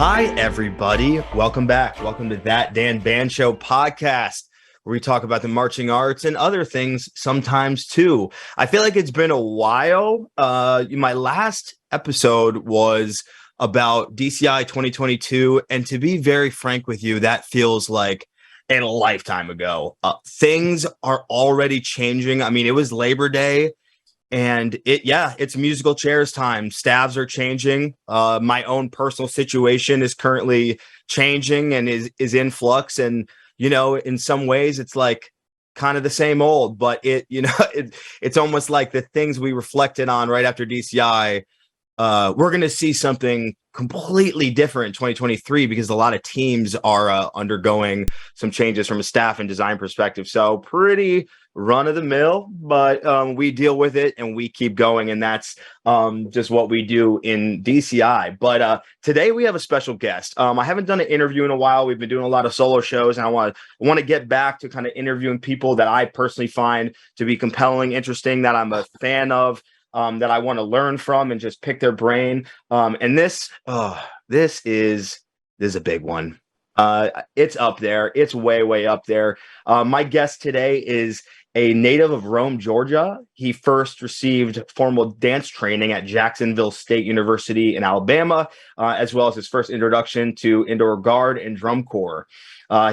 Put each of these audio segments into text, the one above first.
Hi, everybody. Welcome back. Welcome to That Dan Band Show podcast, where we talk about the marching arts and other things sometimes too. I feel like it's been a while. My last episode was about DCI 2022. And to be very frank with you, that feels like a lifetime ago. Things are already changing. I mean, it was Labor Day. And it's musical chairs time. Staffs are changing. My own personal situation is currently changing and is in flux. And, in some ways it's like kind of the same old, but it's almost like the things we reflected on right after DCI. We're going to see something completely different in 2023 because a lot of teams are undergoing some changes from a staff and design perspective. So pretty run of the mill, but we deal with it and we keep going. And that's just what we do in DCI. But today we have a special guest. I haven't done an interview in a while. We've been doing a lot of solo shows, and I want to get back to kind of interviewing people that I personally find to be compelling, interesting, that I'm a fan of. That I want to learn from and just pick their brain. And this is a big one. It's up there. It's way, way up there. My guest today is a native of Rome, Georgia. He first received formal dance training at Jacksonville State University in Alabama, as well as his first introduction to indoor guard and drum corps.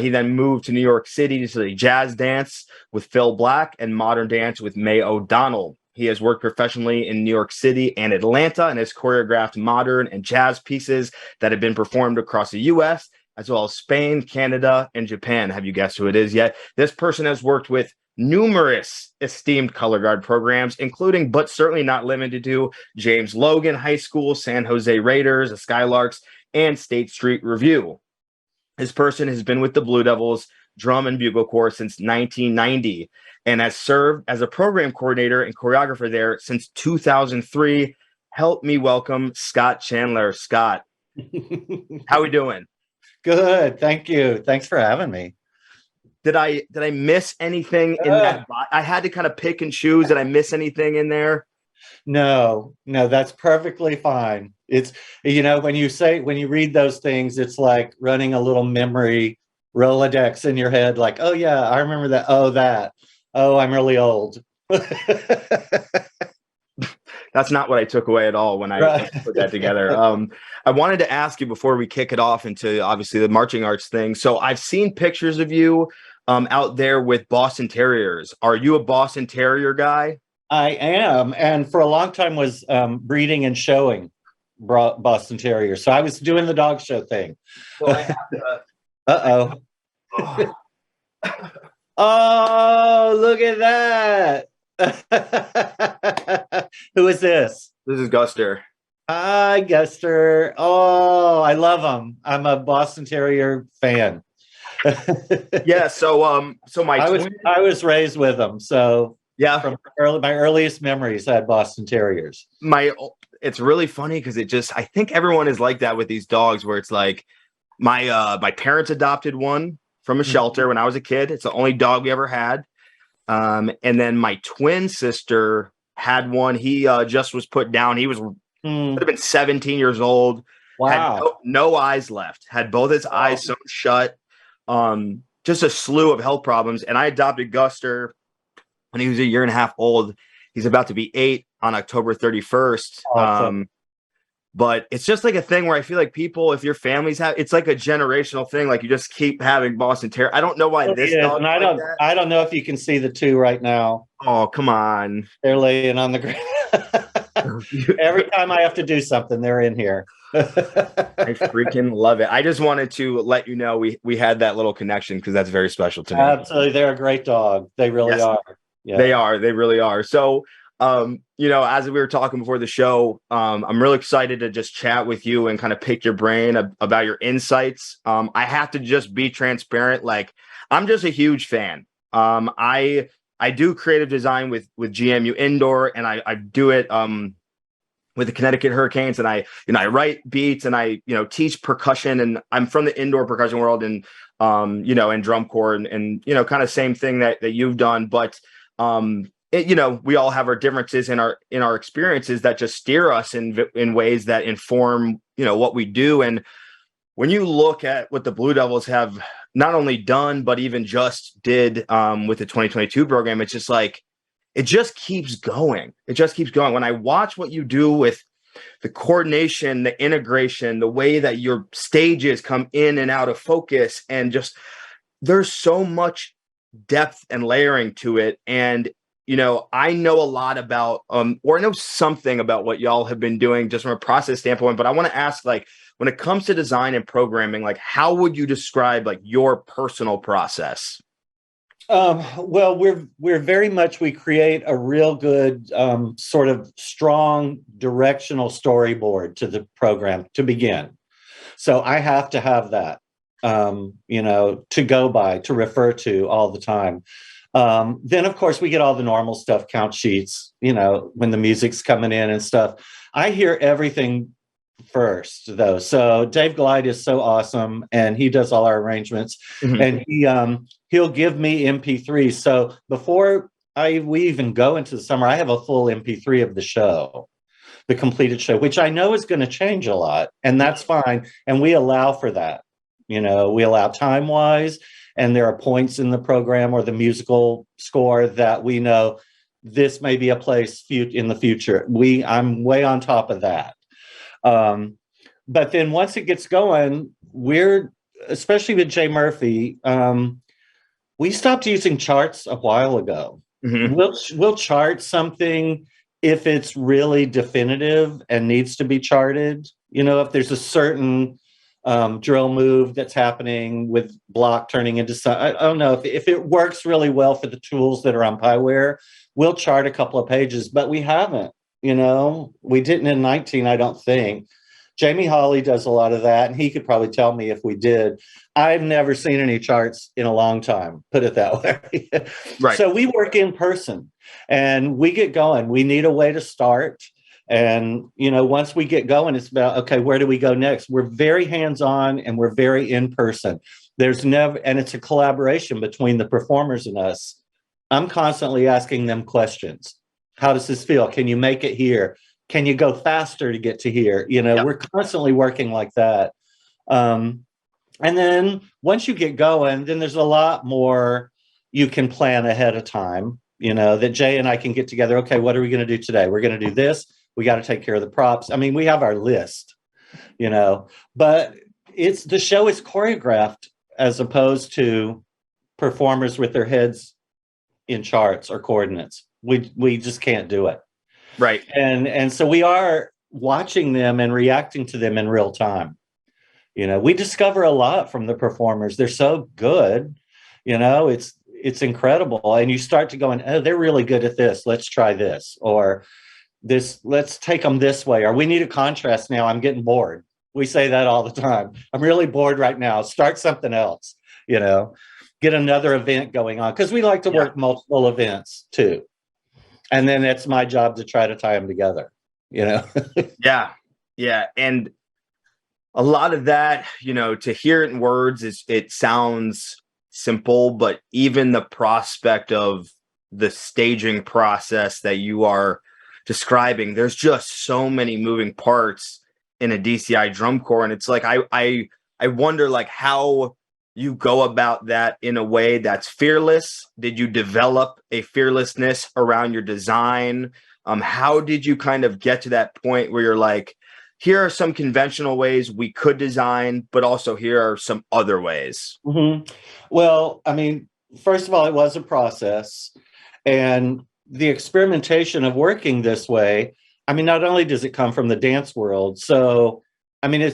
He then moved to New York City to study jazz dance with Phil Black and modern dance with May O'Donnell. He has worked professionally in New York City and Atlanta and has choreographed modern and jazz pieces that have been performed across the U.S., as well as Spain, Canada, and Japan. Have you guessed who it is yet? This person has worked with numerous esteemed color guard programs, including, but certainly not limited to, James Logan High School, San Jose Raiders, the Skylarks, and State Street Review. This person has been with the Blue Devils Drum and Bugle Corps since 1990 and has served as a program coordinator and choreographer there since 2003. Help me welcome Scott Chandler. Scott, how we doing? Good. Thank you. Thanks for having me. Did I miss anything in that? I had to kind of pick and choose. Did I miss anything in there? No, that's perfectly fine. It's, when you read those things, it's like running a little memory Rolodex in your head. Like, oh yeah, I remember that. Oh, I'm really old. That's not what I took away at all when I put that together. I wanted to ask you before we kick it off into obviously the marching arts thing. So I've seen pictures of you out there with Boston Terriers. Are you a Boston Terrier guy? I am, and for a long time was breeding and showing Boston Terriers. So I was doing the dog show thing. So I have to. Oh, look at that. Who is this? This is Guster. Hi, Guster. Oh, I love him. I'm a Boston Terrier fan. Yeah, so I was raised with them. So yeah, from my earliest memories, I had Boston Terriers. It's really funny because I think everyone is like that with these dogs, where it's like my parents adopted one from a shelter when I was a kid. It's the only dog we ever had. And then my twin sister had one. He just was put down. He would have been 17 years old. Wow. Had no eyes left. Had both his eyes sewn shut. Just a slew of health problems. And I adopted Guster when he was 1.5 years old. He's about to be 8 on October 31st. Awesome. But it's just like a thing where I feel like people, if your families have, it's like a generational thing. Like you just keep having Boston Terrier. I don't know why this dog. And I don't know if you can see the two right now. Oh, come on! They're laying on the ground. Every time I have to do something, they're in here. I freaking love it. I just wanted to let you know we had that little connection because that's very special to me. Absolutely, they're a great dog. They really are. Yeah. They are. They really are. So. As we were talking before the show, I'm really excited to just chat with you and kind of pick your brain about your insights. I have to just be transparent. Like, I'm just a huge fan. I do creative design with GMU Indoor, and I do it with the Connecticut Hurricanes, and I write beats and I teach percussion, and I'm from the indoor percussion world, and and drum corps, and kind of same thing that you've done, but we all have our differences in our experiences that just steer us in ways that inform what we do. And when you look at what the Blue Devils have not only done, but even just did with the 2022 program, it's just like, it just keeps going. It just keeps going. When I watch what you do with the coordination, the integration, the way that your stages come in and out of focus, and just there's so much depth and layering to it. And I know a lot about or I know something about what y'all have been doing just from a process standpoint, but I want to ask, like, when it comes to design and programming, like, how would you describe like your personal process? Well, we're very much, we create a real good sort of strong directional storyboard to the program to begin. So I have to have that, to go by, to refer to all the time. Then, of course, we get all the normal stuff, count sheets, when the music's coming in and stuff. I hear everything first, though. So Dave Glide is so awesome, and he does all our arrangements, and he'll give me MP3s. So before we even go into the summer, I have a full MP3 of the show, the completed show, which I know is going to change a lot, and that's fine. And we allow for that. We allow time-wise, and there are points in the program or the musical score that we know this may be a place in the future. I'm way on top of that. But then once it gets going, especially with Jay Murphy, we stopped using charts a while ago. We'll chart something if it's really definitive and needs to be charted. If there's a certain drill move that's happening with block turning into I don't know if it works really well for the tools that are on Pieware, we'll chart a couple of pages, but we haven't. We didn't in 19, I don't think. Jamie Hawley does a lot of that, and he could probably tell me if we did. I've never seen any charts in a long time, put it that way. Right. So we work in person, and we get going. We need a way to start. And, once we get going, it's about, okay, where do we go next? We're very hands-on, and we're very in person. And it's a collaboration between the performers and us. I'm constantly asking them questions. How does this feel? Can you make it here? Can you go faster to get to here? We're constantly working like that. And then once you get going, then there's a lot more you can plan ahead of time, that Jay and I can get together. Okay, what are we going to do today? We're going to do this. We got to take care of the props. I mean, we have our list, but the show is choreographed as opposed to performers with their heads in charts or coordinates. We just can't do it. Right. And so we are watching them and reacting to them in real time. We discover a lot from the performers. They're so good, it's incredible. And you start to go, oh, they're really good at this. Let's try this, or this, let's take them this way. Or we need a contrast now. I'm getting bored. We say that all the time. I'm really bored right now. Start something else, get another event going on. Cause we like to work multiple events too. And then it's my job to try to tie them together, Yeah. And a lot of that, to hear it in words, it sounds simple, but even the prospect of the staging process that you are describing, there's just so many moving parts in a DCI drum corps. And it's like, I wonder, like, how you go about that in a way that's fearless. Did you develop a fearlessness around your design? How did you kind of get to that point where you're like, here are some conventional ways we could design, but also here are some other ways? Well, I mean, first of all, it was a process, and the experimentation of working this way, I mean, not only does it come from the dance world, so I mean,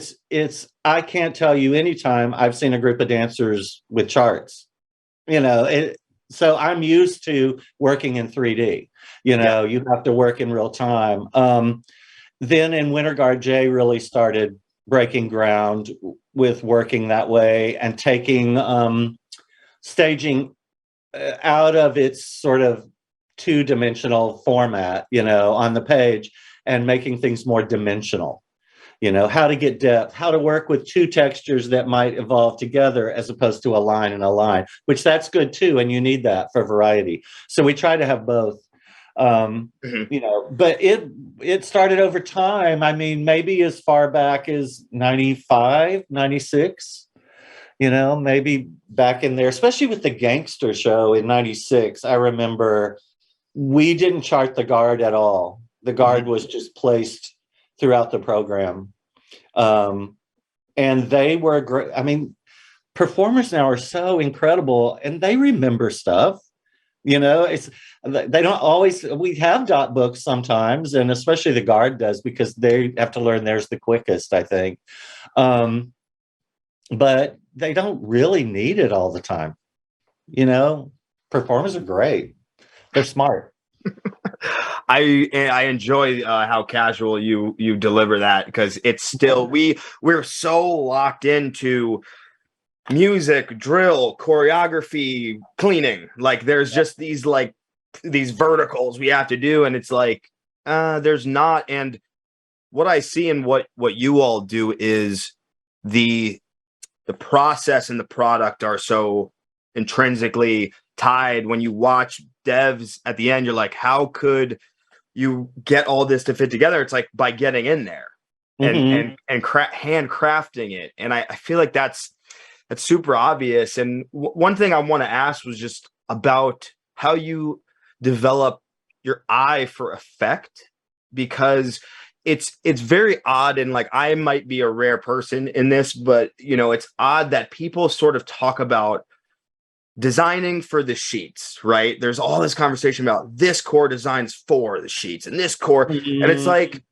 I can't tell you any time I've seen a group of dancers with charts, so I'm used to working in 3D, you have to work in real time. Then in Winter Guard, Jay really started breaking ground with working that way and taking staging out of its sort of two-dimensional format, on the page, and making things more dimensional. How to get depth, how to work with two textures that might evolve together as opposed to a line and a line, which that's good too. And you need that for variety. So we try to have both. Mhm. But it started over time. I mean, maybe as far back as 95, 96. Maybe back in there, especially with the Gangster show in 96. I remember we didn't chart the guard at all. The guard was just placed throughout the program. And they were great. I mean, performers now are so incredible and they remember stuff. It's they don't always. We have dot books sometimes, and especially the guard does because they have to learn theirs the quickest, I think. But they don't really need it all the time. Performers are great. They're smart. I enjoy how casual you deliver that, because it's still we're so locked into music, drill, choreography, cleaning. Like there's just these verticals we have to do, and it's like there's not. And what I see in what you all do is the process and the product are so intrinsically tied. When you watch devs at the end, you're like, how could you get all this to fit together? It's like by getting in there and handcrafting it. And I feel like that's super obvious. And one thing I want to ask was just about how you develop your eye for effect, because it's very odd. And like, I might be a rare person in this, but it's odd that people sort of talk about designing for the sheets, right? There's all this conversation about this core designs for the sheets and this core. And it's like,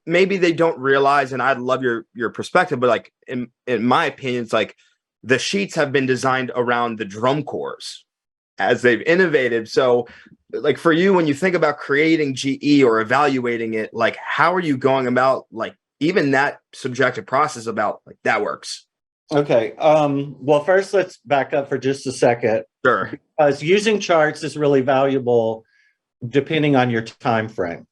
maybe they don't realize, and I'd love your perspective, but like in my opinion, it's like the sheets have been designed around the drum corps as they've innovated. So like for you, when you think about creating GE or evaluating it, like how are you going about like even that subjective process about like that works? Okay. Well, first let's back up for just a second. Sure. Because using charts is really valuable depending on your time frame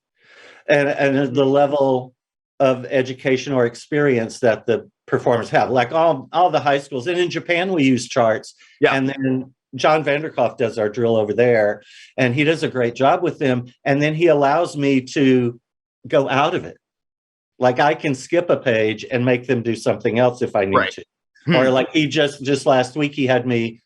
and the level of education or experience that the performers have. Like all the high schools, and in Japan we use charts. Yeah. And then John Vanderkoff does our drill over there, and he does a great job with them. And then he allows me to go out of it. Like I can skip a page and make them do something else if I need to. Or like he just last week, he had me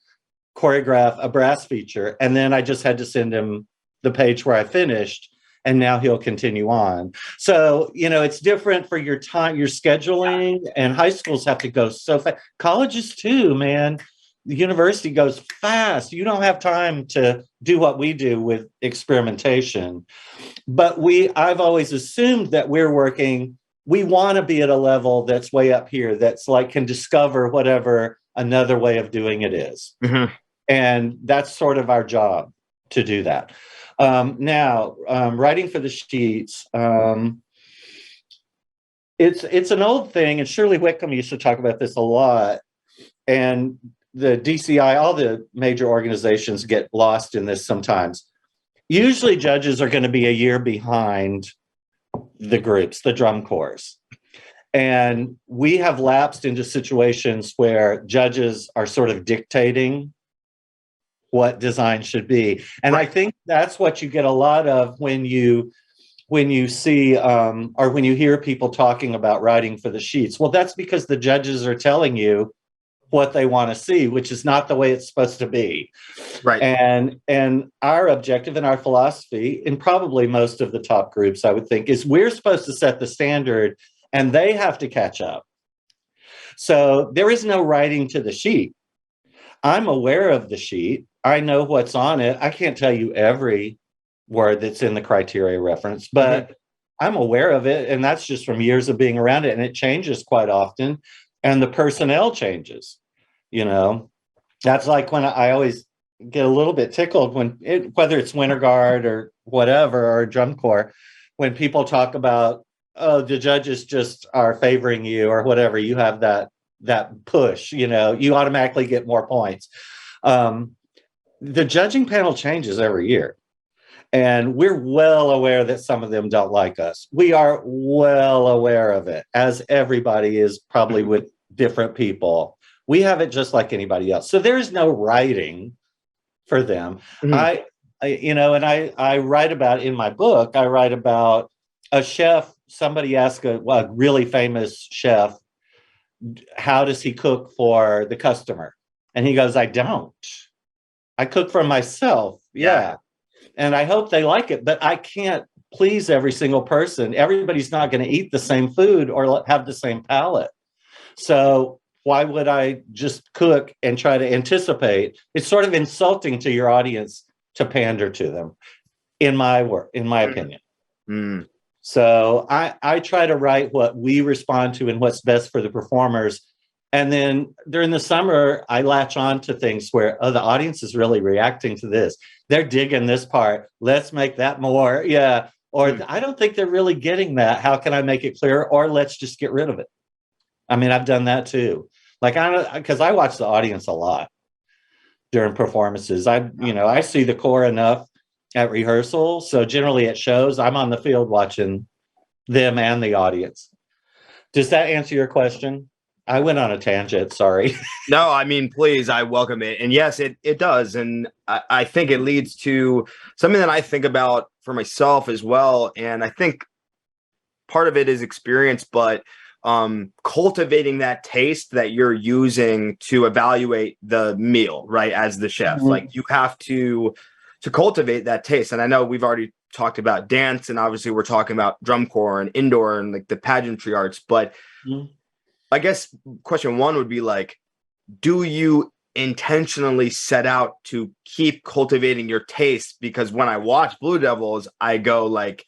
choreograph a brass feature, and then I just had to send him the page where I finished, and now he'll continue on. So, it's different for your time, your scheduling, and high schools have to go so fast. Colleges too, man. The university goes fast. You don't have time to do what we do with experimentation. But I've always assumed that we want to be at a level that's way up here, that's like can discover whatever another way of doing it is. And that's sort of our job to do that. Now, writing for the sheets, it's an old thing, and Shirley Wickham used to talk about this a lot. And the DCI, all the major organizations get lost in this sometimes. Usually judges are going to be a year behind the groups, the drum corps. And we have lapsed into situations where judges are sort of dictating what design should be. And I think that's what you get a lot of when you see or when you hear people talking about writing for the sheets. Well, that's because the judges are telling you what they want to see, which is not the way it's supposed to be. Right. And our objective and our philosophy, in probably most of the top groups, I would think, is we're supposed to set the standard and they have to catch up. So there is no writing to the sheet. I'm aware of the sheet. I know what's on it. I can't tell you every word that's in the criteria reference, but I'm aware of it. And that's just from years of being around it. And it changes quite often. And the personnel changes, That's like when I always get a little bit tickled whether it's Winter Guard or whatever, or drum corps, when people talk about, oh, the judges just are favoring you or whatever, you have that push, you automatically get more points. The judging panel changes every year. And we're well aware that some of them don't like us. We are well aware of it, as everybody is probably with different people. We have it just like anybody else. So there is no writing for them. And I write about in my book, I write about a chef. Somebody asked a really famous chef, how does he cook for the customer? And he goes, I cook for myself. Yeah. And I hope they like it, but I can't please every single person. Everybody's not going to eat the same food or have the same palate. So why would I just cook and try to anticipate? It's sort of insulting to your audience to pander to them, in my opinion. Mm. So I try to write what we respond to and what's best for the performers. And then during the summer, I latch on to things where, the audience is really reacting to this. They're digging this part. Let's make that more. Yeah. Or I don't think they're really getting that. How can I make it clear? Or let's just get rid of it. I mean, I've done that too. Like, because I watch the audience a lot during performances. I see the core enough at rehearsal. So generally at shows, I'm on the field watching them and the audience. Does that answer your question? I went on a tangent, sorry. No, I mean, please, I welcome it. And yes, it does. And I think it leads to something that I think about for myself as well. And I think part of it is experience, but cultivating that taste that you're using to evaluate the meal, right? As the chef, like you have to cultivate that taste. And I know we've already talked about dance, and obviously we're talking about drum corps and indoor and like the pageantry arts, but I guess question one would be like, do you intentionally set out to keep cultivating your taste? Because when I watch Blue Devils, I go like,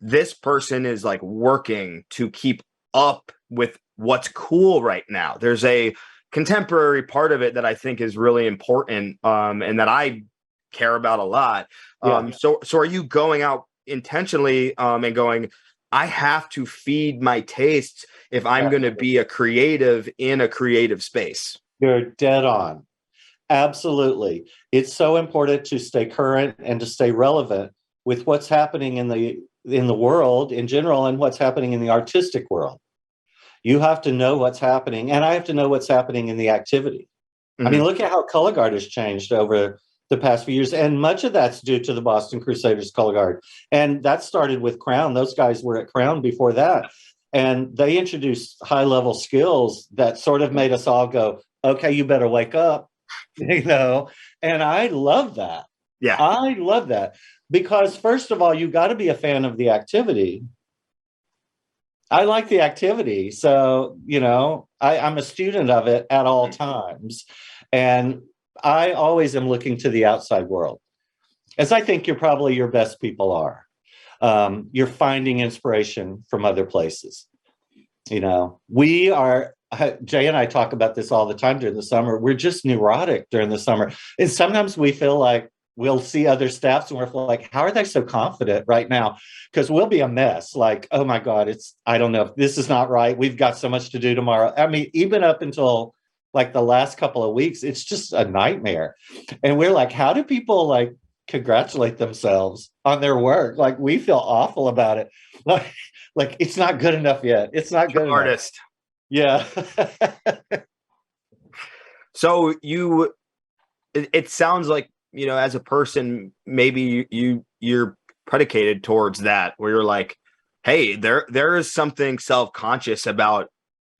this person is like working to keep up with what's cool right now. There's a contemporary part of it that I think is really important, and that I care about a lot. So are you going out intentionally and going, I have to feed my tastes if I'm going to be a creative in a creative space? You're dead on. Absolutely. It's so important to stay current and to stay relevant with what's happening in the world in general and what's happening in the artistic world. You have to know what's happening, and I have to know what's happening in the activity. I mean, look at how color guard has changed over the past few years, and much of that's due to the Boston Crusaders color guard. And that started with Crown. Those guys were at Crown before that. And they introduced high-level skills that sort of made us all go, okay, you better wake up, And I love that. Yeah. I love that. Because first of all, you got to be a fan of the activity. I like the activity. So, I'm a student of it at all times. And I always am looking to the outside world, as I think you're probably your best people are. You're finding inspiration from other places. We are, Jay and I talk about this all the time during the summer. We're just neurotic during the summer. And sometimes we feel like we'll see other staffs and we're like, how are they so confident right now? Because we'll be a mess. Like, oh my God, I don't know if this is not right. We've got so much to do tomorrow. I mean, even up until like the last couple of weeks, it's just a nightmare. And we're like, how do people like congratulate themselves on their work? Like, we feel awful about it. Like it's not good enough yet. It's not good enough. Artist. Yeah. So it sounds like, as a person, maybe you're predicated towards that, where you're like, hey, there is something self-conscious about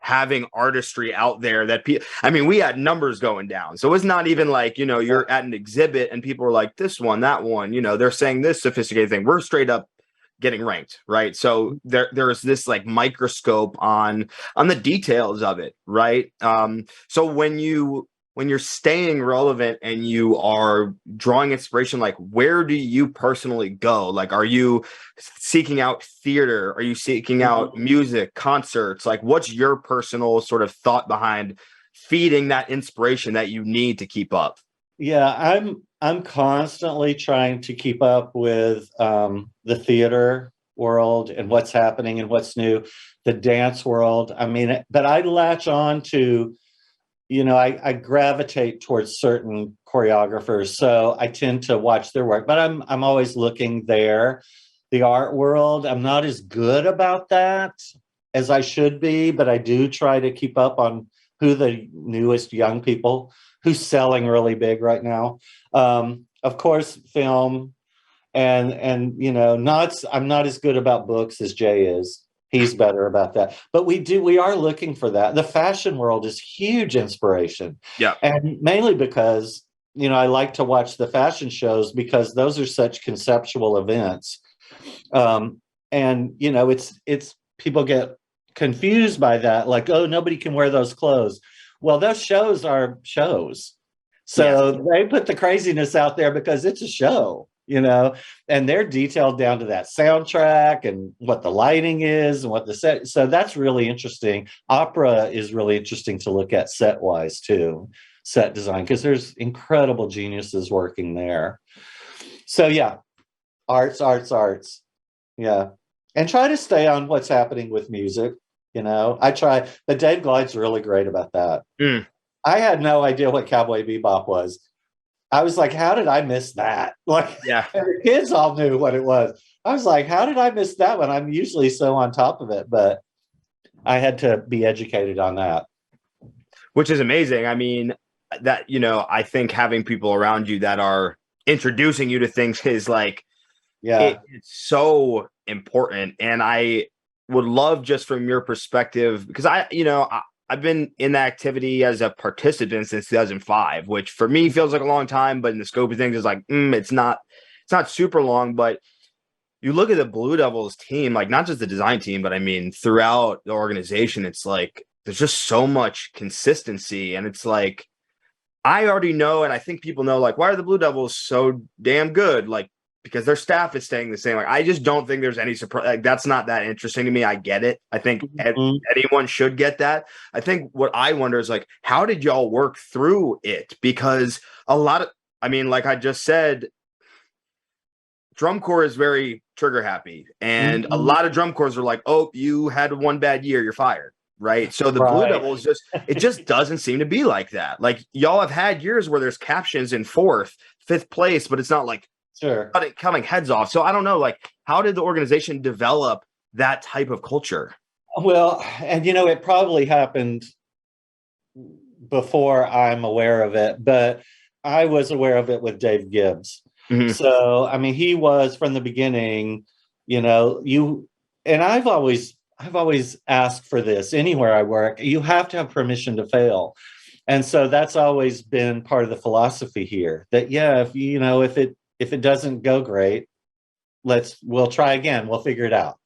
having artistry out there that we had numbers going down. So it's not even like, you're at an exhibit and people are like, this one, that one, they're saying this sophisticated thing. We're straight up getting ranked, right? So there's this like microscope on the details of it, right? So when you're staying relevant and you are drawing inspiration, like, where do you personally go? Like, are you seeking out theater? Are you seeking out music, concerts? Like, what's your personal sort of thought behind feeding that inspiration that you need to keep up? Yeah, I'm constantly trying to keep up with the theater world and what's happening and what's new, the dance world. I mean, but I latch on to, I gravitate towards certain choreographers, so I tend to watch their work. But I'm always looking there. The art world, I'm not as good about that as I should be, but I do try to keep up on who the newest young people who's selling really big right now. Of course, film. and you know, I'm not as good about books as Jay is. He's better about that. But we are looking for that. The fashion world is huge inspiration. Yeah. And mainly because, you know, I like to watch the fashion shows because those are such conceptual events. And you know, it's people get confused by that, like, oh, nobody can wear those clothes. Well, those shows are shows. So they put the craziness out there because it's a show, you know, and they're detailed down to that soundtrack and what the lighting is and what the set. So that's really interesting. Opera is really interesting to look at set wise too, set design, because there's incredible geniuses working there. So yeah, arts. Yeah. And try to stay on what's happening with music. You know, I try, but Dave Glide's really great about that. Mm. I had no idea what Cowboy Bebop was. I was like, how did I miss that? Like, Yeah. and the kids all knew what it was. I was like, how did I miss that one? I'm usually so on top of it, but I had to be educated on that. Which is amazing. I mean, that, you know, I think having people around you that are introducing you to things is like, it's so important. And I would love, just from your perspective, because I've been in that activity as a participant since 2005, which for me feels like a long time, but in the scope of things is like, it's not super long. But you look at the Blue Devils team, like not just the design team, but I mean, throughout the organization, it's like, there's just so much consistency. And it's like, I already know, and I think people know, like, why are the Blue Devils so damn good? Like, because their staff is staying the same. Like, I just don't think there's any surprise. Like, that's not that interesting to me. I get it. I think anyone should get that. I think what I wonder is, like, how did y'all work through it? Because I mean, like I just said, drum corps is very trigger happy. And a lot of drum corps are like, oh, you had one bad year, you're fired. Right. So the Blue Devils it just doesn't seem to be like that. Like, y'all have had years where there's captions in 4th, 5th place, but it's not like cutting heads off. So I don't know, like, how did the organization develop that type of culture? Well, and you know, it probably happened before I'm aware of it, but I was aware of it with Dave Gibbs. Mm-hmm. So, I mean, he was from the beginning, you know, and I've always asked for this anywhere I work. You have to have permission to fail. And so that's always been part of the philosophy here, that, yeah, if it doesn't go great, we'll try again. We'll figure it out.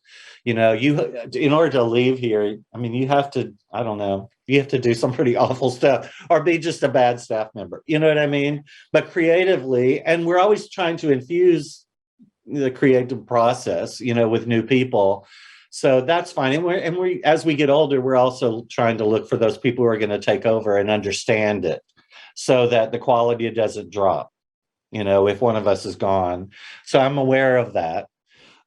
You know, in order to leave here, I mean, you have to, I don't know, you have to do some pretty awful stuff or be just a bad staff member. You know what I mean? But creatively, and we're always trying to infuse the creative process, you know, with new people. So that's fine. And we as we get older, we're also trying to look for those people who are going to take over and understand it so that the quality doesn't drop, you know, if one of us is gone. So I'm aware of that.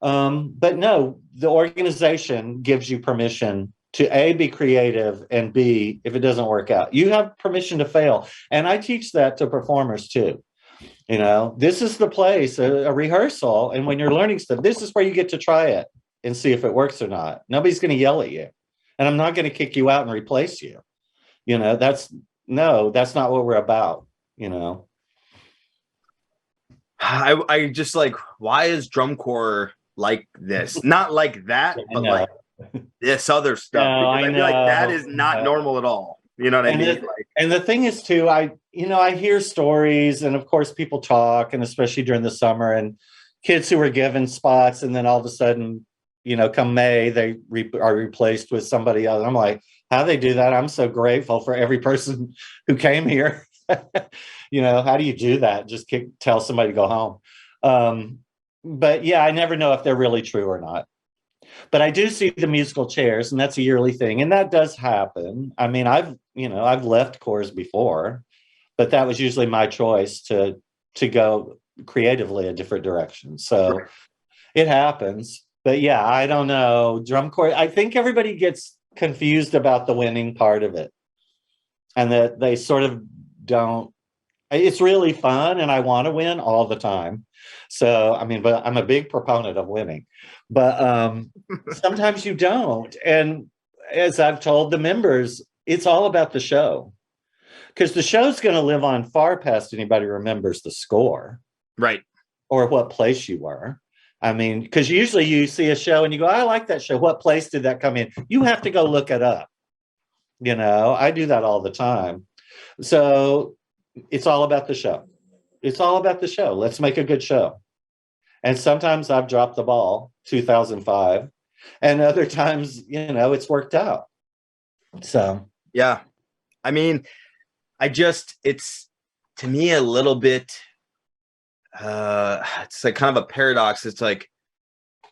But no, the organization gives you permission to A, be creative, and B, if it doesn't work out, you have permission to fail. And I teach that to performers too. You know, this is the place, a rehearsal. And when you're learning stuff, this is where you get to try it and see if it works or not. Nobody's going to yell at you. And I'm not going to kick you out and replace you. You know, that's not what we're about, you know. I just like, why is drum corps like this? Not like that, but like this other stuff. No, because I feel like that is not normal at all. You know what I mean? And the thing is too, I hear stories, and of course people talk, and especially during the summer, and kids who were given spots, and then all of a sudden, you know, come May, they are replaced with somebody else. I'm like, how do they do that? I'm so grateful for every person who came here. You know, how do you do that? Just tell somebody to go home. But yeah, I never know if they're really true or not. But I do see the musical chairs, and that's a yearly thing. And that does happen. I mean, I've left corps before, but that was usually my choice to go creatively a different direction. So it happens. But yeah, I don't know. Drum corps, I think everybody gets confused about the winning part of it. And that they sort of don't. It's really fun, and I want to win all the time. So, I mean, but I'm a big proponent of winning. But sometimes you don't. And as I've told the members, it's all about the show. Because the show's going to live on far past anybody remembers the score. Right. or what place you were. I mean, because usually you see a show and you go, I like that show. What place did that come in? You have to go look it up. I do that all the time. So it's all about the show. It's all about the show. Let's make a good show. And sometimes I've dropped the ball, 2005, and other times, it's worked out. So, yeah. I mean, it's to me a little bit, it's like kind of a paradox. It's like,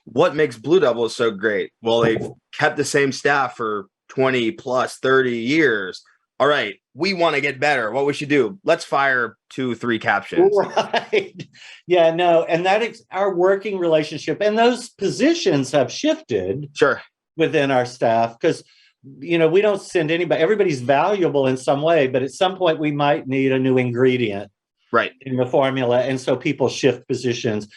what makes Blue Devils so great? Well, they've kept the same staff for 20 plus 30 years. All right, we want to get better. What we should do? Let's fire 2-3 captions. Right. Yeah, no. And that is our working relationship. And those positions have shifted. Sure. Within our staff, because we don't send anybody. Everybody's valuable in some way, but at some point we might need a new ingredient, right, in the formula, and so people shift positions.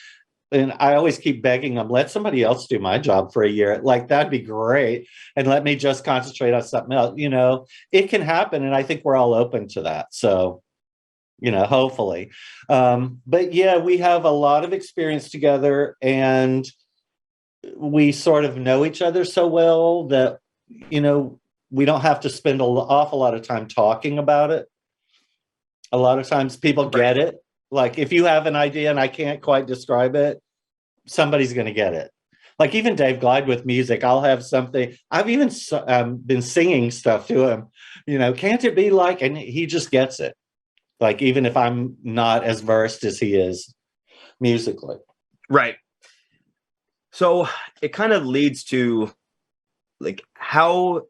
And I always keep begging them, let somebody else do my job for a year. Like, that'd be great, and let me just concentrate on something else. It can happen, and I think we're all open to that. So, hopefully. But yeah, we have a lot of experience together, and we sort of know each other so well that we don't have to spend an awful lot of time talking about it. A lot of times people get it. Like, if you have an idea and I can't quite describe it, somebody's going to get it. Like, even Dave Glide with music, I'll have something. I've even been singing stuff to him, can't it be like, and he just gets it. Like, even if I'm not as versed as he is musically. Right. So it kind of leads to like how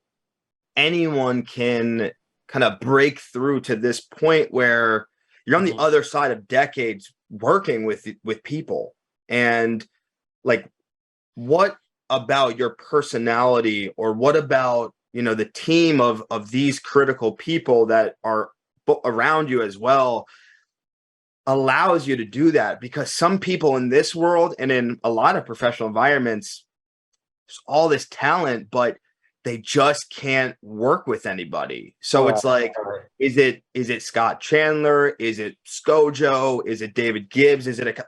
anyone can kind of break through to this point where you're on the other side of decades working with people. And like, what about your personality, or what about, the team of these critical people that are around you as well, allows you to do that? Because some people in this world and in a lot of professional environments, there's all this talent, but they just can't work with anybody. So it's like, is it Scott Chandler? Is it Scojo? Is it David Gibbs? Is it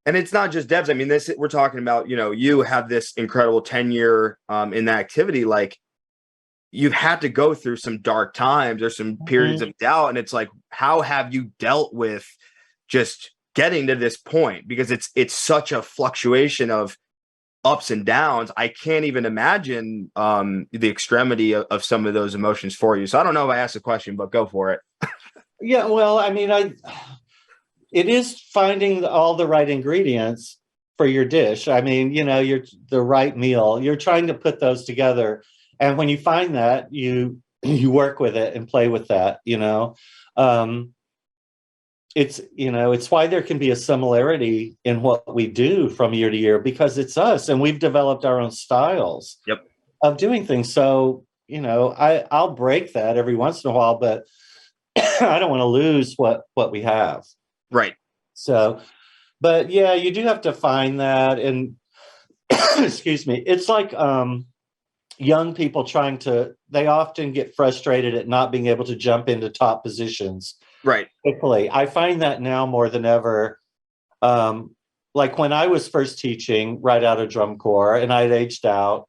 and it's not just devs. I mean, we're talking about, you have this incredible tenure in that activity. Like, you've had to go through some dark times or some periods of doubt. And it's like, how have you dealt with just getting to this point? Because it's such a fluctuation of ups and downs. I can't even imagine the extremity of some of those emotions for you. So I don't know if I asked a question, but go for it. Yeah, well, I mean, it is finding all the right ingredients for your dish. I mean, you're the right meal. You're trying to put those together, and when you find that, you work with it and play with that. It's why there can be a similarity in what we do from year to year, because it's us, and we've developed our own styles of doing things. So, I'll break that every once in a while, but I don't want to lose what we have. Right. So, but yeah, you do have to find that. And excuse me, it's like young people they often get frustrated at not being able to jump into top positions. Right. Quickly. I find that now more than ever. Like, when I was first teaching right out of drum corps and I'd aged out,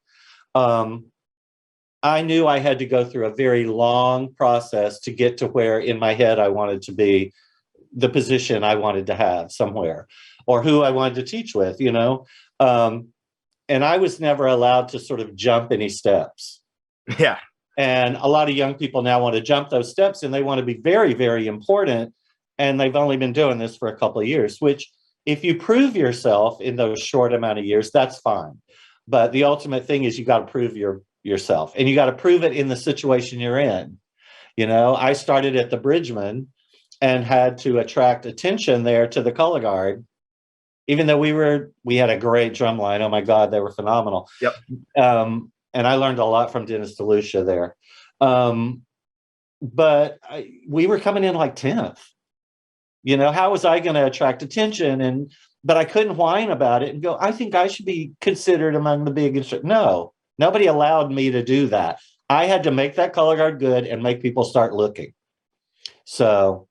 I knew I had to go through a very long process to get to where in my head I wanted to be, the position I wanted to have somewhere, or who I wanted to teach with, and I was never allowed to sort of jump any steps. Yeah. And a lot of young people now want to jump those steps, and they want to be very, very important. And they've only been doing this for a couple of years, which, if you prove yourself in those short amount of years, that's fine. But the ultimate thing is you got to prove yourself, and you got to prove it in the situation you're in. I started at the Bridgman and had to attract attention there to the color guard, even though we had a great drum line. Oh my God, they were phenomenal. Yep. And I learned a lot from Dennis DeLucia there. But we were coming in like 10th. How was I going to attract attention? But I couldn't whine about it and go, I think I should be considered among the big instruments. No, nobody allowed me to do that. I had to make that color guard good and make people start looking. So,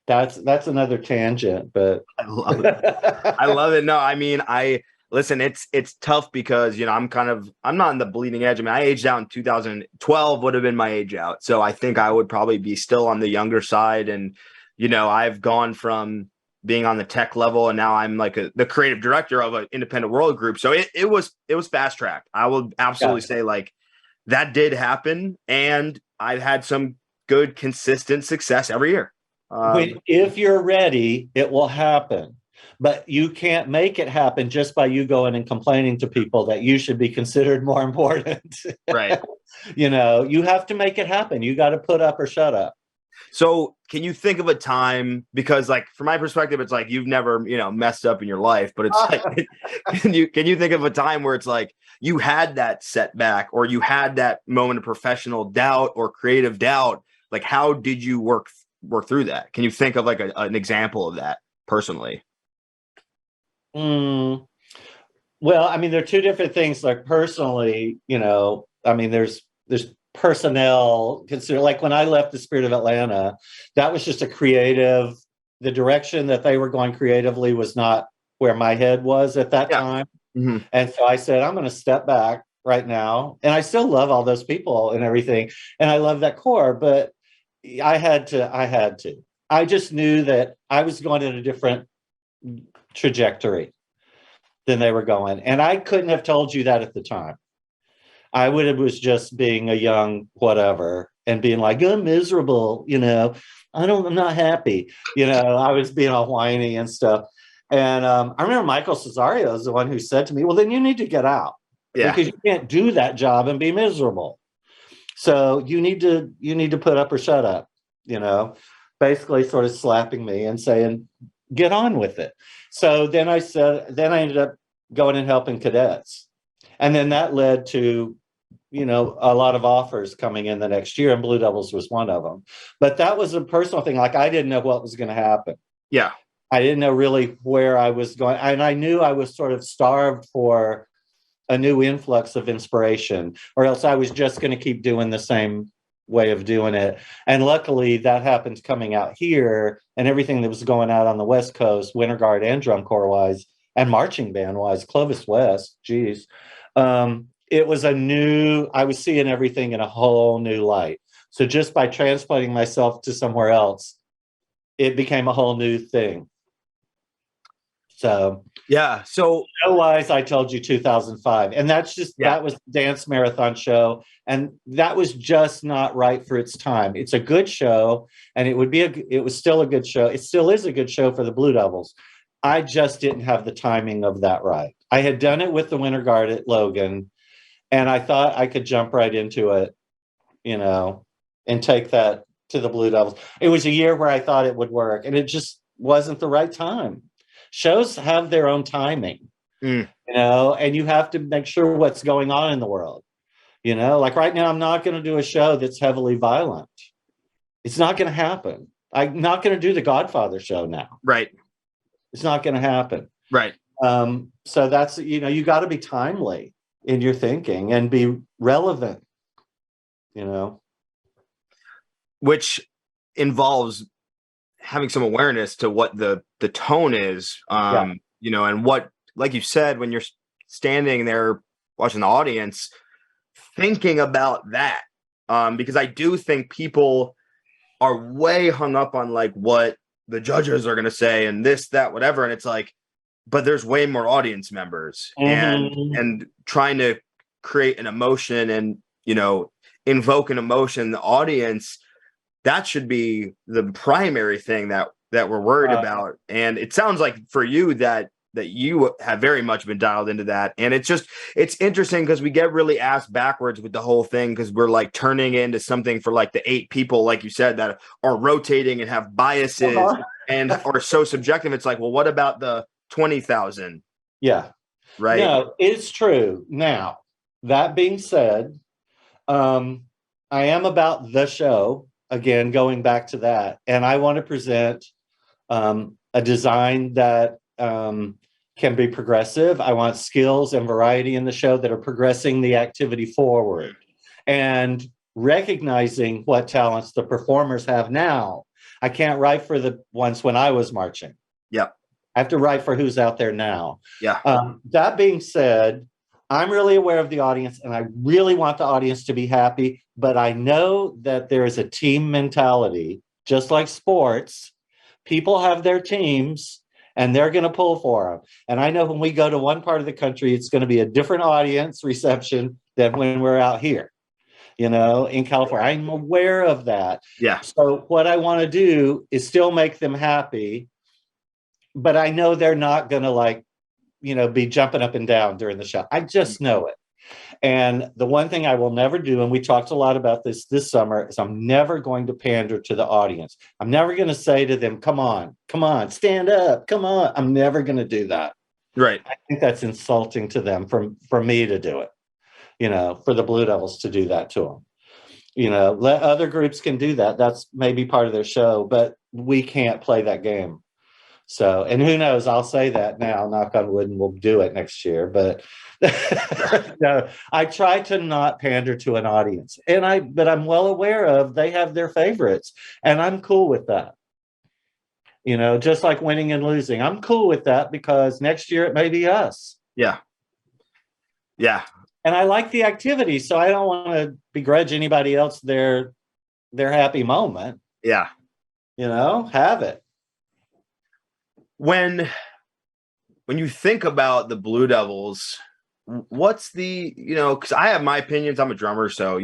That's another tangent, but I love it. I love it. No, I mean, I listen, it's tough because, I'm not in the bleeding edge. I mean, I aged out in 2012 would have been my age out. So I think I would probably be still on the younger side. And, I've gone from being on the tech level and now I'm like the creative director of an independent world group. So it was fast tracked. I will absolutely say like that did happen. And I've had some good, consistent success every year. If you're ready, it will happen. But you can't make it happen just by you going and complaining to people that you should be considered more important. Right. You have to make it happen. You got to put up or shut up. So can you think of a time, because like from my perspective, it's like you've never, messed up in your life, but it's like, can you think of a time where it's like you had that setback or you had that moment of professional doubt or creative doubt? Like, how did you work through that? Can you think of like an example of that personally? Well, I mean, there are two different things. Like personally, I mean, there's personnel consider, like when I left the Spirit of Atlanta, that was just the direction that they were going creatively was not where my head was at that time. Mm-hmm. And so I said, I'm going to step back right now. And I still love all those people and everything. And I love that core, but I had to. I just knew that I was going in a different trajectory than they were going. And I couldn't have told you that at the time. I would have was just being a young whatever and being like, I'm miserable, I'm not happy. I was being all whiny and stuff. And I remember Michael Cesario is the one who said to me, well, then you need to get out because you can't do that job and be miserable. So you need to put up or shut up, basically sort of slapping me and saying, get on with it. So then I ended up going and helping cadets. And then that led to, a lot of offers coming in the next year, and Blue Devils was one of them. But that was a personal thing. Like I didn't know what was going to happen. Yeah. I didn't know really where I was going. And I knew I was sort of starved for a new influx of inspiration, or else I was just going to keep doing the same way of doing it. And luckily that happened coming out here, and everything that was going out on the West Coast, Winter Guard and drum corps wise and marching band wise, Clovis West, geez. It was I was seeing everything in a whole new light. So just by transplanting myself to somewhere else, it became a whole new thing. So yeah. So otherwise, I told you 2005, and that was the dance marathon show, and that was just not right for its time. It's a good show, and it was still a good show. It still is a good show for the Blue Devils. I just didn't have the timing of that right. I had done it with the Winter Guard at Logan, and I thought I could jump right into it, and take that to the Blue Devils. It was a year where I thought it would work, and it just wasn't the right time. Shows have their own timing, and you have to make sure what's going on in the world. Like right now, I'm not going to do a show that's heavily violent. It's not going to happen. I'm not going to do the Godfather show now. Right. It's not going to happen. Right. So that's, you got to be timely in your thinking and be relevant, which involves having some awareness to what the tone is, and what, like you said, when you're standing there watching the audience, thinking about that, because I do think people are way hung up on like what the judges are going to say and this, that, whatever. And it's like, but there's way more audience members, and trying to create an emotion and, invoke an emotion in the audience. That should be the primary thing that we're worried about. And it sounds like for you that you have very much been dialed into that. And it's interesting because we get really asked backwards with the whole thing, because we're like turning into something for like the 8 people, like you said, that are rotating and have biases and are so subjective. It's like, well, what about the 20,000? Yeah. Right. No, it's true. Now, that being said, I am about the show. Again, going back to that, and I want to present a design that can be progressive. I want skills and variety in the show that are progressing the activity forward and recognizing what talents the performers have now. I can't write for the ones when I was marching. Yep. I have to write for who's out there now. Yeah. That being said, I'm really aware of the audience and I really want the audience to be happy, but I know that there is a team mentality, just like sports. People have their teams and they're going to pull for them. And I know when we go to one part of the country, it's going to be a different audience reception than when we're out here, in California. I'm aware of that. Yeah. So what I want to do is still make them happy, but I know they're not going to be jumping up and down during the show. I just know it. And the one thing I will never do, and we talked a lot about this summer, is I'm never going to pander to the audience. I'm never going to say to them, come on, stand up, come on. I'm never going to do that. Right. I think that's insulting to them for me to do it, for the Blue Devils to do that to them. Let other groups can do that. That's maybe part of their show, but we can't play that game. So, and who knows, I'll say that now, knock on wood, and we'll do it next year. But no, I try to not pander to an audience, but I'm well aware of they have their favorites, and I'm cool with that. Just like winning and losing, I'm cool with that because next year it may be us. Yeah. Yeah. And I like the activity, so I don't want to begrudge anybody else their happy moment. Yeah. Have it. When you think about the Blue Devils, what's because I have my opinions. I'm a drummer, so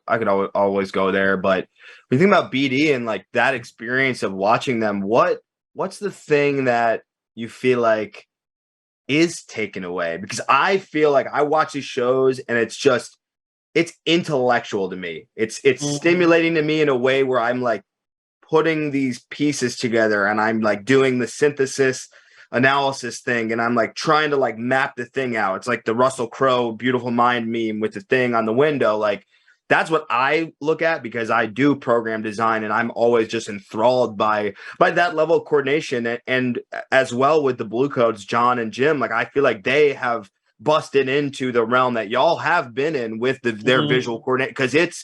I could always go there. But when you think about BD and like that experience of watching them, what's the thing that you feel like is taken away? Because I feel like I watch these shows and it's intellectual to me. It's stimulating to me in a way where I'm like putting these pieces together and I'm like doing the synthesis analysis thing and I'm like trying to like map the thing out. It's like the Russell Crowe Beautiful Mind meme with the thing on the window. Like that's what I look at because I do program design and I'm always just enthralled by that level of coordination. And as well with the Blue Coats, John and Jim, like I feel like they have busted into the realm that y'all have been in with their visual coordinate because it's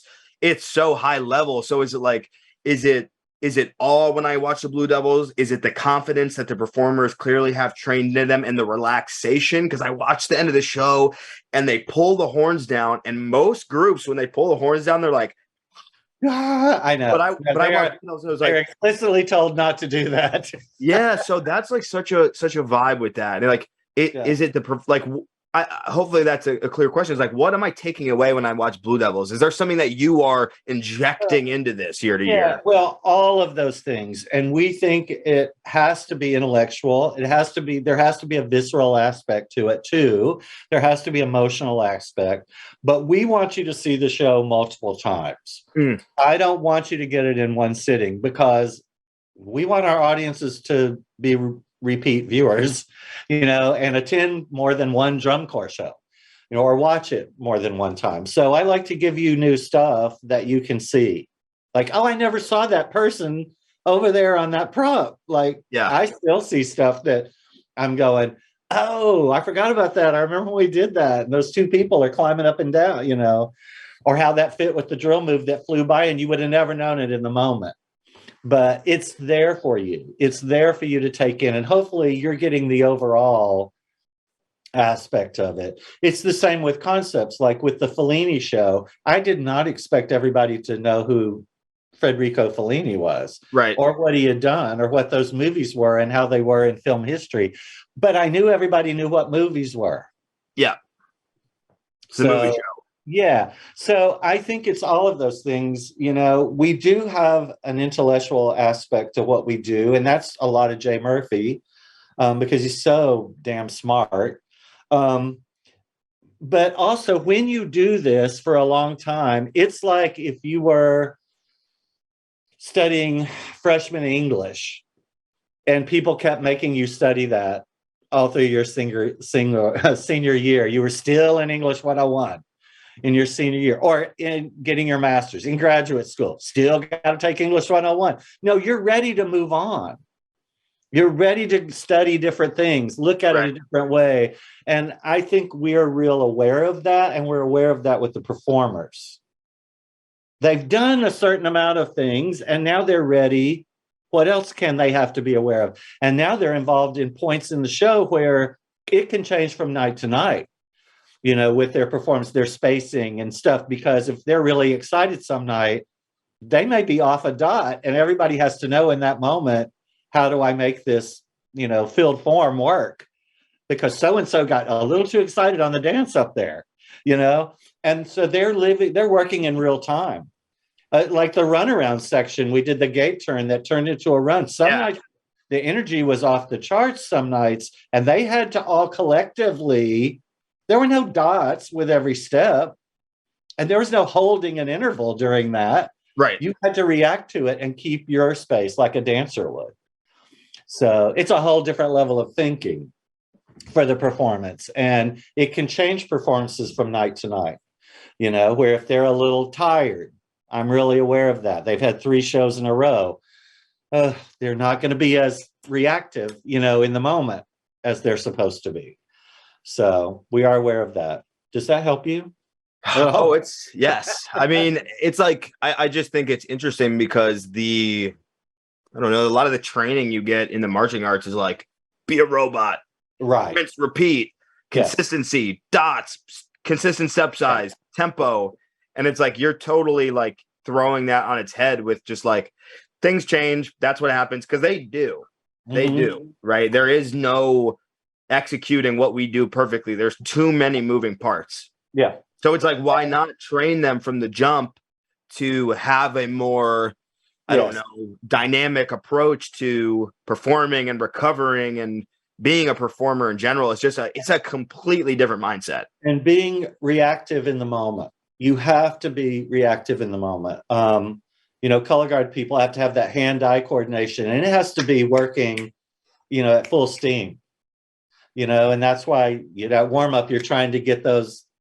so high level. So is it all when I watch the Blue Devils? Is it the confidence that the performers clearly have trained in them and the relaxation? Because I watched the end of the show and they pull the horns down. And most groups, when they pull the horns down, they're like, ah, I know. They're explicitly told not to do that. Yeah. So that's like such a vibe with that. And like, is it hopefully that's a clear question. It's like, what am I taking away when I watch Blue Devils? Is there something that you are injecting into this year to year? Well, all of those things. And we think it has to be intellectual. There has to be a visceral aspect to it too. There has to be emotional aspect, but we want you to see the show multiple times. I don't want you to get it in one sitting because we want our audiences to be repeat viewers, and attend more than one drum corps show, or watch it more than one time. So I like to give you new stuff that you can see. Like, oh, I never saw that person over there on that prop. Like, I still see stuff that I'm going, oh, I forgot about that. I remember when we did that. And those two people are climbing up and down, or how that fit with the drill move that flew by and you would have never known it in the moment. But it's there for you. It's there for you to take in. And hopefully you're getting the overall aspect of it. It's the same with concepts. Like with the Fellini show, I did not expect everybody to know who Federico Fellini was. Right. Or what he had done or what those movies were and how they were in film history. But I knew everybody knew what movies were. Yeah. It's a movie show. Yeah. So I think it's all of those things. We do have an intellectual aspect to what we do, and that's a lot of Jay Murphy because he's so damn smart. But also when you do this for a long time, it's like if you were studying freshman English and people kept making you study that all through your senior year. You were still in English 101. In your senior year or in getting your master's in graduate school, still got to take English 101. No, you're ready to move on. You're ready to study different things, look at it a different way. And I think we're real aware of that. And we're aware of that with the performers. They've done a certain amount of things and now they're ready What else can they have to be aware of? And now they're involved in points in the show where it can change from night to night, with their performance, their spacing and stuff, because if they're really excited some night, they may be off a dot, and everybody has to know in that moment, how do I make this, field form work? Because so-and-so got a little too excited on the dance up there, and so they're working in real time. Like the runaround section, we did the gate turn that turned into a run. Some nights the energy was off the charts, some nights, and they had to all collectively, there were no dots with every step, and there was no holding an interval during that. Right. You had to react to it and keep your space like a dancer would. So it's a whole different level of thinking for the performance, and it can change performances from night to night, where if they're a little tired, I'm really aware of that. They've had 3 shows in a row. They're not going to be as reactive, in the moment as they're supposed to be. So we are aware of that. Does that help you? Oh, yes. I mean, it's like, I just think it's interesting because I don't know, a lot of the training you get in the marching arts is like, be a robot. Right. Rinse, repeat, consistency, dots, consistent step size, tempo. And it's like, you're totally like throwing that on its head with just like, things change. That's what happens. Cause they do, right? There is no executing what we do perfectly. There's too many moving parts. Yeah. So it's like, why not train them from the jump to have a more, I don't know, dynamic approach to performing and recovering and being a performer in general. It's a completely different mindset. And being reactive in the moment. You have to be reactive in the moment. Color guard people have to have that hand-eye coordination, and it has to be working, at full steam, and that's why, warm up, you're trying to get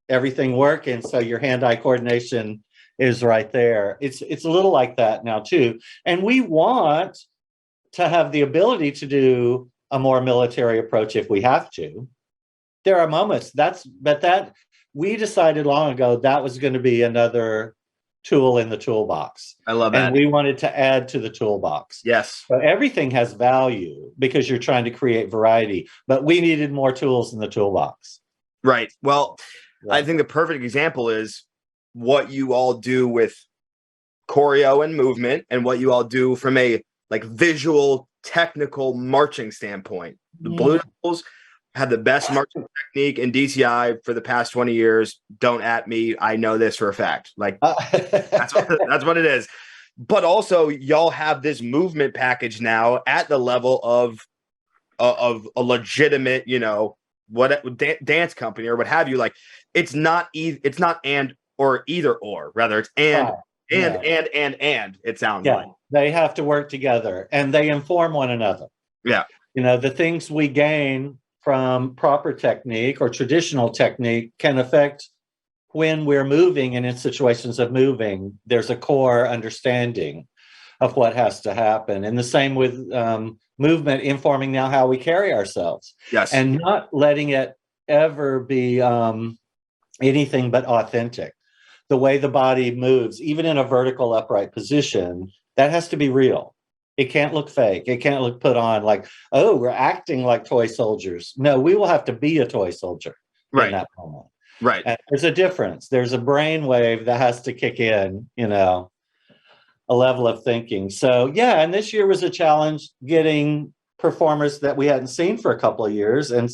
everything working. So your hand-eye coordination is right there. It's a little like that now too. And we want to have the ability to do a more military approach if we have to. There are moments but we decided long ago that was going to be another tool in the toolbox. I love that. And we wanted to add to the toolbox. Yes. So everything has value because you're trying to create variety, but we needed more tools in the toolbox. Right. Well, I think the perfect example is what you all do with choreo and movement, and what you all do from a like visual, technical marching standpoint. The Blue Devils have the best marching technique in DCI for the past 20 years. Don't at me. I know this for a fact. Like that's what it is. But also y'all have this movement package now at the level of a legitimate, dance company or what have you. Like it's not and or either or, rather it's and it sounds like they have to work together and they inform one another. Yeah. The things we gain from proper technique or traditional technique can affect when we're moving, and in situations of moving, there's a core understanding of what has to happen. And the same with movement informing now how we carry ourselves. Yes. And not letting it ever be anything but authentic. The way the body moves, even in a vertical upright position, that has to be real. It can't look fake. It can't look put on like, oh, we're acting like toy soldiers. No, we will have to be a toy soldier in that moment. Right. And there's a difference. There's a brain wave that has to kick in, a level of thinking. So, and this year was a challenge getting performers that we hadn't seen for a couple of years. And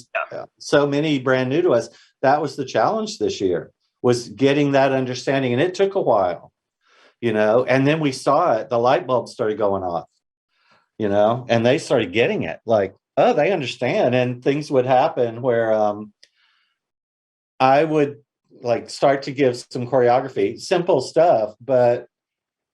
so many brand new to us. That was the challenge this year, was getting that understanding. And it took a while, and then we saw it. The light bulbs started going off. And they started getting it like, oh, they understand. And things would happen where I would like start to give some choreography, simple stuff,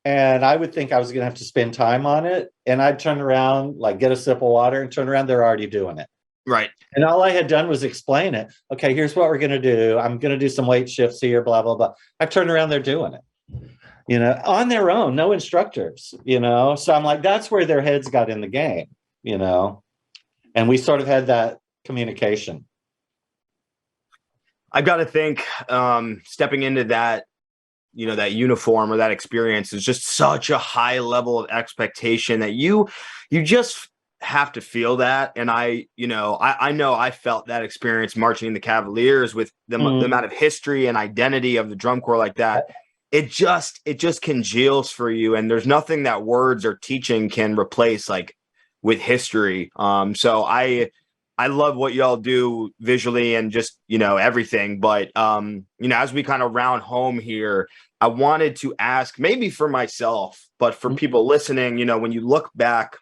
and I would think I was going to have to spend time on it. And I'd turn around, like get a sip of water and turn around, they're already doing it. Right. And all I had done was explain it. Okay, here's what we're going to do. I'm going to do some weight shifts here, blah, blah, blah. I turned around, they're doing it. On their own, no instructors, so I'm like, that's where their heads got in the game, and we sort of had that communication. I've got to think, stepping into that that uniform or that experience is just such a high level of expectation that you just have to feel that. And I know I felt that experience marching in the Cavaliers with the amount of history and identity of the drum corps like that. It just congeals for you. And there's nothing that words or teaching can replace, like, with history. So I love what y'all do visually and just, everything. But, as we kind of round home here, I wanted to ask, maybe for myself, but for people listening, when you look back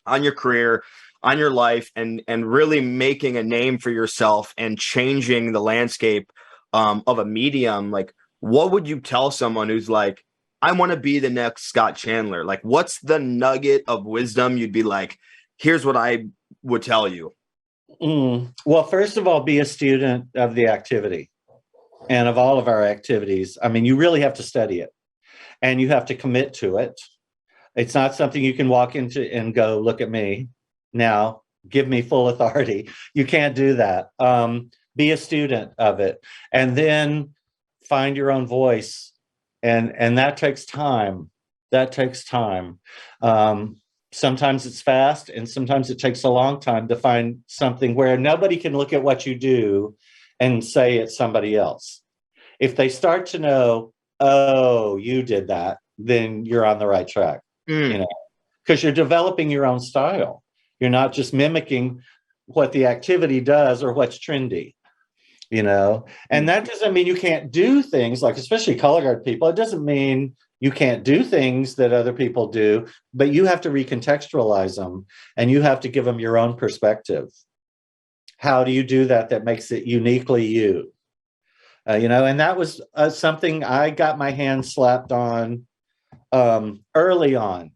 on your career, on your life, and really making a name for yourself and changing the landscape of a medium, like, what would you tell someone who's like, I want to be the next Scott Chandler? Like, what's the nugget of wisdom you'd be like, here's what I would tell you? Well, first of all, be a student of the activity and of all of our activities. I mean, you really have to study it and you have to commit to it. It's not something you can walk into and go, look at me now, give me full authority. You can't do that. Be a student of it, and then find your own voice. And that takes time. That takes time. Sometimes it's fast, and sometimes it takes a long time to find something where nobody can look at what you do and say it's somebody else. If they start to know, oh, you did that, then you're on the right track. Because you're developing your own style. You're not just mimicking what the activity does or what's trendy, and that doesn't mean you can't do things, like, especially color guard people. It doesn't mean you can't do things that other people do, but you have to recontextualize them and you have to give them your own perspective. How do you do that makes it uniquely you? And that was something I got my hand slapped on early on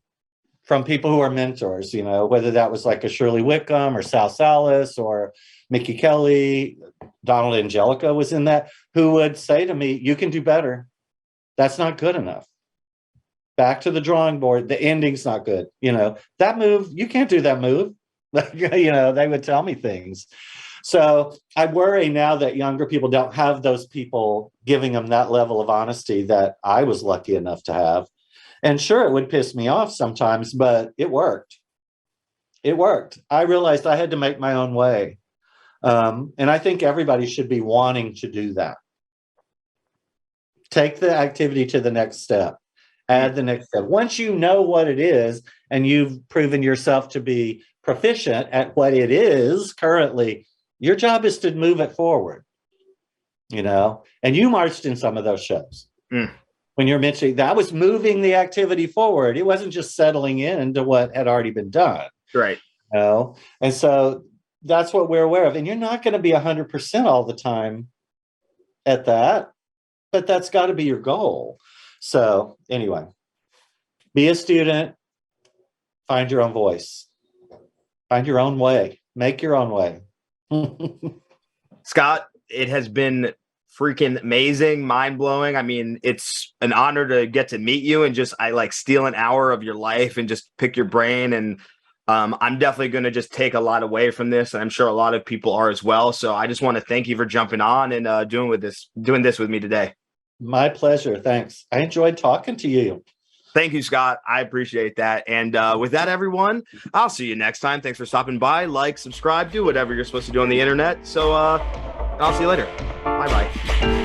from people who are mentors, whether that was like a Shirley Wickham or Sal Salas or Mickey Kelly. Donald Angelica was in that, who would say to me, you can do better. That's not good enough. Back to the drawing board. The ending's not good. That move, you can't do that move. They would tell me things. So I worry now that younger people don't have those people giving them that level of honesty that I was lucky enough to have. And sure, it would piss me off sometimes, but it worked. It worked. I realized I had to make my own way. And I think everybody should be wanting to do that. Take the activity to the next step. Add the next step. Once you know what it is and you've proven yourself to be proficient at what it is currently, your job is to move it forward. And you marched in some of those shows. When you're mentioning that was moving the activity forward. It wasn't just settling into what had already been done. Right. And so that's what we're aware of. And you're not going to be 100% all the time at that, but that's got to be your goal. So anyway, be a student, find your own voice, find your own way, make your own way. Scott, it has been freaking amazing, mind-blowing. I mean, it's an honor to get to meet you and just steal an hour of your life and just pick your brain. And I'm definitely going to just take a lot away from this, and I'm sure a lot of people are as well. So I just want to thank you for jumping on and doing this with me today. My pleasure. Thanks. I enjoyed talking to you. Thank you, Scott. I appreciate that. And with that, everyone, I'll see you next time. Thanks for stopping by. Like, subscribe, do whatever you're supposed to do on the internet. So I'll see you later. Bye-bye.